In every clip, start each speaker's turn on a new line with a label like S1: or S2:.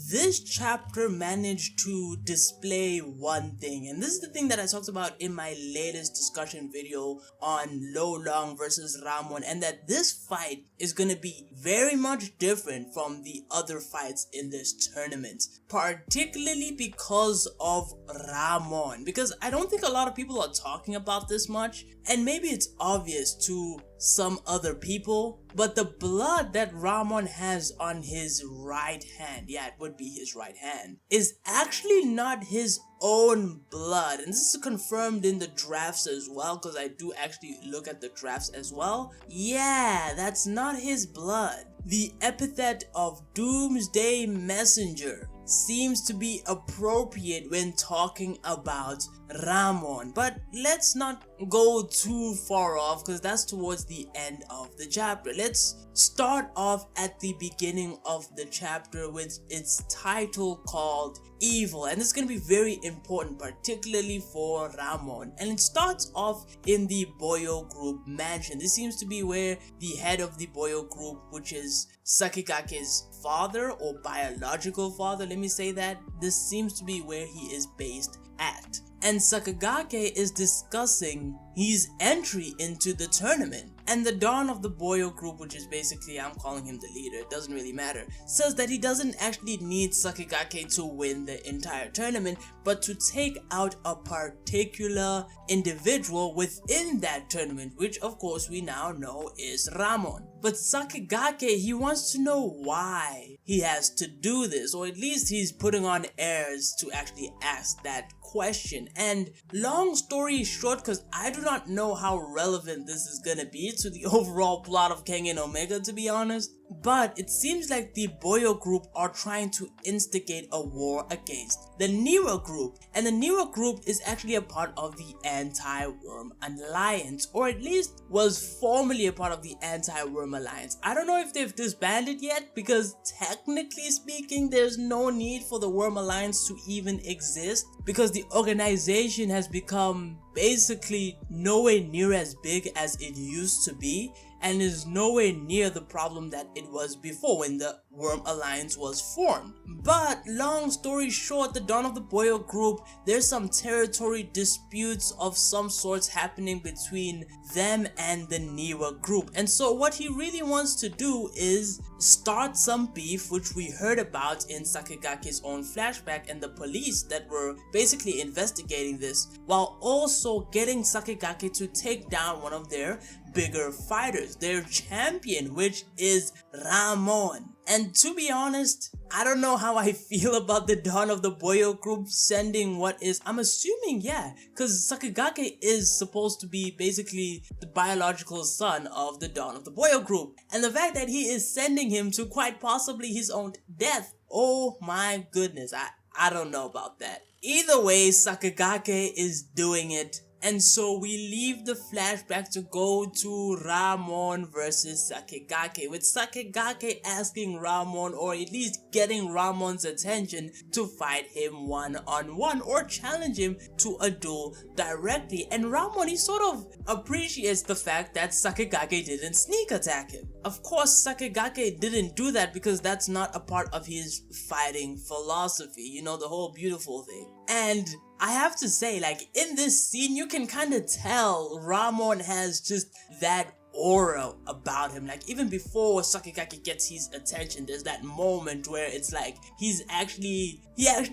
S1: this chapter managed to display one thing, and this is the thing that I talked about in my latest discussion video on Lolong versus Ramon, and that this fight is gonna be very much different from the other fights in this tournament, particularly because of Ramon, because I don't think a lot of people are talking about this much, and maybe it's obvious to some other people, but the blood that Ramon has on his right hand, yeah, it would be his right hand, is actually not his own blood. And this is confirmed in the drafts as well, because I do actually look at the drafts as well. Yeah, that's not his blood. The epithet of Doomsday Messenger seems to be appropriate when talking about Ramon, but let's not go too far off because that's towards the end of the chapter. Let's start off at the beginning of the chapter with its title called Evil, and it's going to be very important, particularly for Ramon. And it starts off in the Boyo group mansion. This seems to be where the head of the Boyo group, which is Sakigake's father or biological father, let me say that, this seems to be where he is based at. And Sakigake is discussing his entry into the tournament. And the Dawn of the Boyo group, which is basically, I'm calling him the leader, it doesn't really matter, says that he doesn't actually need Sakigake to win the entire tournament, but to take out a particular individual within that tournament, which of course we now know is Ramon. But Sakigake, he wants to know why he has to do this, or at least he's putting on airs to actually ask that question. And long story short, because I do not know how relevant this is gonna be to the overall plot of Kengan Omega, to be honest, but it seems like the Boyo group are trying to instigate a war against the Niwa group, and the Niwa group is actually a part of the Anti-Worm Alliance, or at least was formerly a part of the Anti-Worm Alliance. I don't know if they've disbanded yet, because technically speaking there's no need for the Worm Alliance to even exist, because the organization has become basically nowhere near as big as it used to be, and is nowhere near the problem that it was before when the Worm Alliance was formed. But long story short, the Dawn of the Boyo group, there's some territory disputes of some sorts happening between them and the Niwa group, and so what he really wants to do is start some beef, which we heard about in Sakigake's own flashback and the police that were basically investigating this, while also getting Sakigake to take down one of their bigger fighters, their champion, which is Ramon. And to be honest, I don't know how I feel about the Dawn of the Boyo group sending what is, I'm assuming, yeah, because Sakigake is supposed to be basically the biological son of the Dawn of the Boyo group, and the fact that he is sending him to quite possibly his own death, oh my goodness, I don't know about that. Either way, Sakigake is doing it. And so we leave the flashback to go to Ramon versus Sakigake, with Sakigake asking Ramon, or at least getting Ramon's attention, to fight him one-on-one or challenge him to a duel directly. And Ramon, he sort of appreciates the fact that Sakigake didn't sneak attack him. Of course, Sakigake didn't do that because that's not a part of his fighting philosophy, you know, the whole beautiful thing. And I have to say, like, in this scene, you can kind of tell Ramon has just that aura about him. Like, even before Sakigake gets his attention, there's that moment where it's like he actually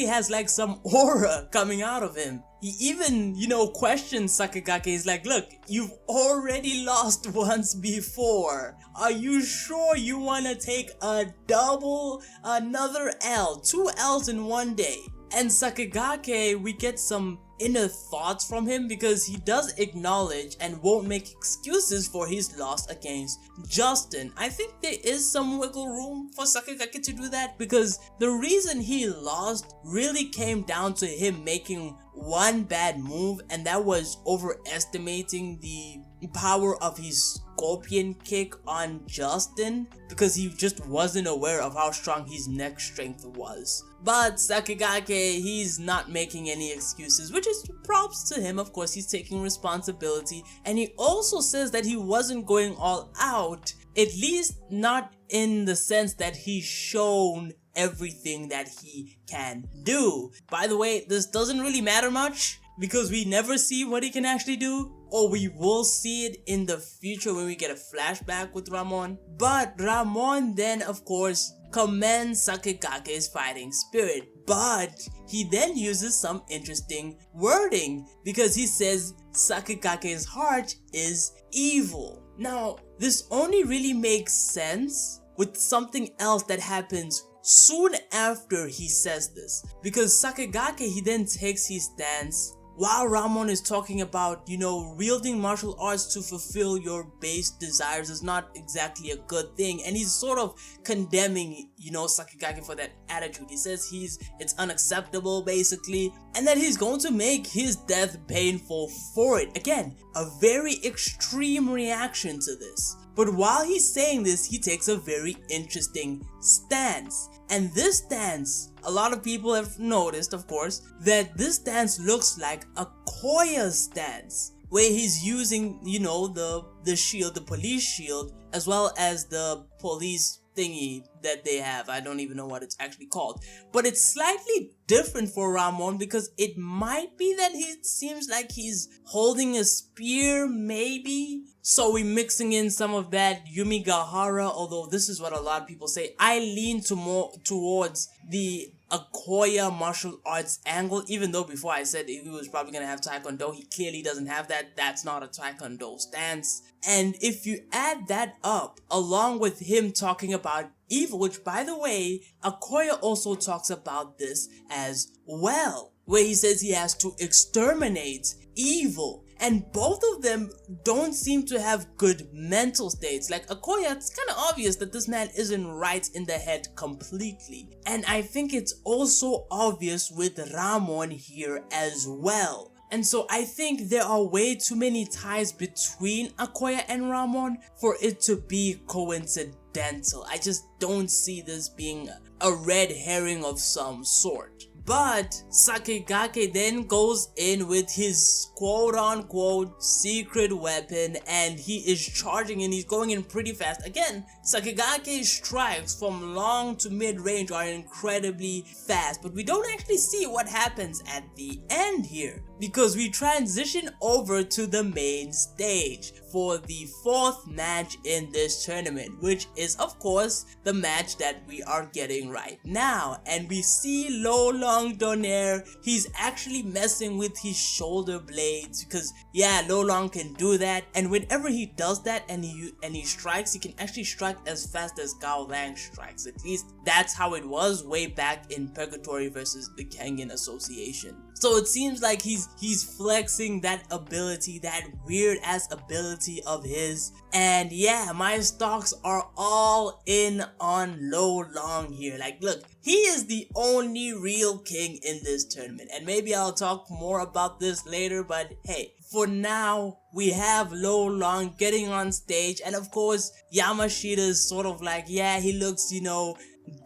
S1: has like some aura coming out of him. He even, you know, questions Sakigake. He's like, look, you've already lost once before. Are you sure you want to take another L? 2 L's in one day? And Sakigake, we get some inner thoughts from him because he does acknowledge and won't make excuses for his loss against Justin. I think there is some wiggle room for Sakigake to do that, because the reason he lost really came down to him making one bad move, and that was overestimating the power of his scorpion kick on Justin, because he just wasn't aware of how strong his neck strength was. But Sakigake, he's not making any excuses, which is props to him. Of course, he's taking responsibility, and he also says that he wasn't going all out, at least not in the sense that he's shown everything that he can do. By the way, this doesn't really matter much because we never see what he can actually do, or we will see it in the future when we get a flashback with Ramon. But Ramon then, of course, commends Sakigake's fighting spirit, but he then uses some interesting wording because he says Sakigake's heart is evil. Now, this only really makes sense with something else that happens soon after he says this, because Sakigake, he then takes his stance while Ramon is talking about, wielding martial arts to fulfill your base desires is not exactly a good thing, and he's sort of condemning, Sakigake for that attitude. He says it's unacceptable basically, and that he's going to make his death painful for it. Again, a very extreme reaction to this. But while he's saying this, he takes a very interesting stance. And this stance, a lot of people have noticed, of course, that this stance looks like a Koya's stance, where he's using, the shield, the police shield, as well as the police thingy that they have. I don't even know what it's actually called. But it's slightly different for Ramon because it might be that he seems like he's holding a spear, maybe. So we're mixing in some of that Yumigahara, although this is what a lot of people say. I lean towards the Akoya martial arts angle, even though before I said he was probably going to have Taekwondo, he clearly doesn't have that. That's not a Taekwondo stance. And if you add that up, along with him talking about evil, which by the way, Akoya also talks about this as well, where he says he has to exterminate evil. And both of them don't seem to have good mental states. Like Akoya, it's kind of obvious that this man isn't right in the head completely. And I think it's also obvious with Ramon here as well. And so I think there are way too many ties between Akoya and Ramon for it to be coincidental. I just don't see this being a red herring of some sort. But Sakigake then goes in with his quote-unquote secret weapon, and he is charging and he's going in pretty fast. Again, Sakigake's strikes from long to mid-range are incredibly fast, but we don't actually see what happens at the end here, because we transition over to the main stage for the fourth match in this tournament, which is of course the match that we are getting right now. And we see Lolong Donaire, he's actually messing with his shoulder blades, because yeah, Lolong can do that, and whenever he does that and he strikes, he can actually strike as fast as Gao Lang strikes. At least that's how it was way back in Purgatory versus the Kengan Association. So it seems like he's flexing that ability, that weird ass ability of his. And yeah, my stocks are all in on Lolong here. Like, look, he is the only real king in this tournament. And maybe I'll talk more about this later, but hey, for now, we have Lolong getting on stage, and of course, Yamashita is sort of like, yeah, he looks,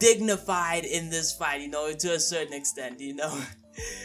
S1: dignified in this fight, to a certain extent,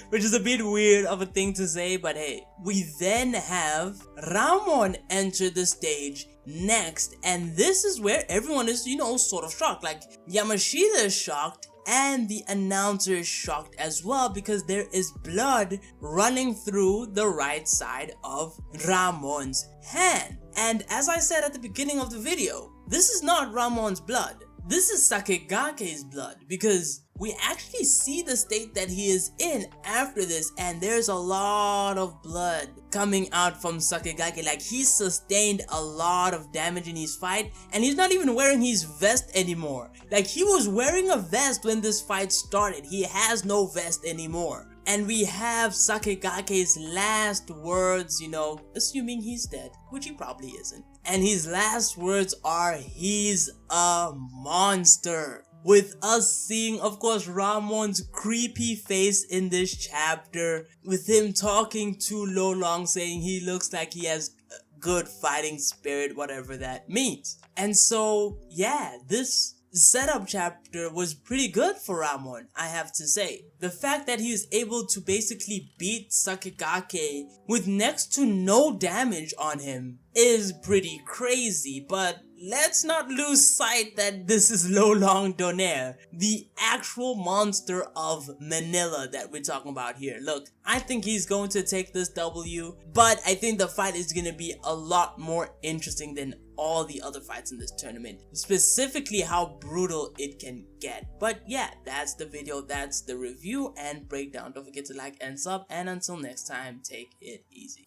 S1: which is a bit weird of a thing to say, but hey. We then have Ramon enter the stage next, and this is where everyone is, sort of shocked. Like, Yamashita is shocked, and the announcer is shocked as well, because there is blood running through the right side of Ramon's hand. And as I said at the beginning of the video, this is not Ramon's blood. This is Sakigake's blood, because we actually see the state that he is in after this, and there's a lot of blood coming out from Sakigake. Like, he sustained a lot of damage in his fight, and he's not even wearing his vest anymore. Like, he was wearing a vest when this fight started. He has no vest anymore. And we have Sakigake's last words, assuming he's dead, which he probably isn't. And his last words are, he's a monster. With us seeing, of course, Ramon's creepy face in this chapter, with him talking to Lolong, saying he looks like he has good fighting spirit, whatever that means. And so, yeah, this setup chapter was pretty good for Ramon, I have to say. The fact that he is able to basically beat Sakigake with next to no damage on him is pretty crazy, but let's not lose sight that this is Lolong Donaire, the actual monster of Manila that we're talking about here. Look, I think he's going to take this W, but I think the fight is going to be a lot more interesting than all the other fights in this tournament, specifically how brutal it can get. But yeah, that's the video, that's the review and breakdown. Don't forget to like and sub, and until next time, take it easy.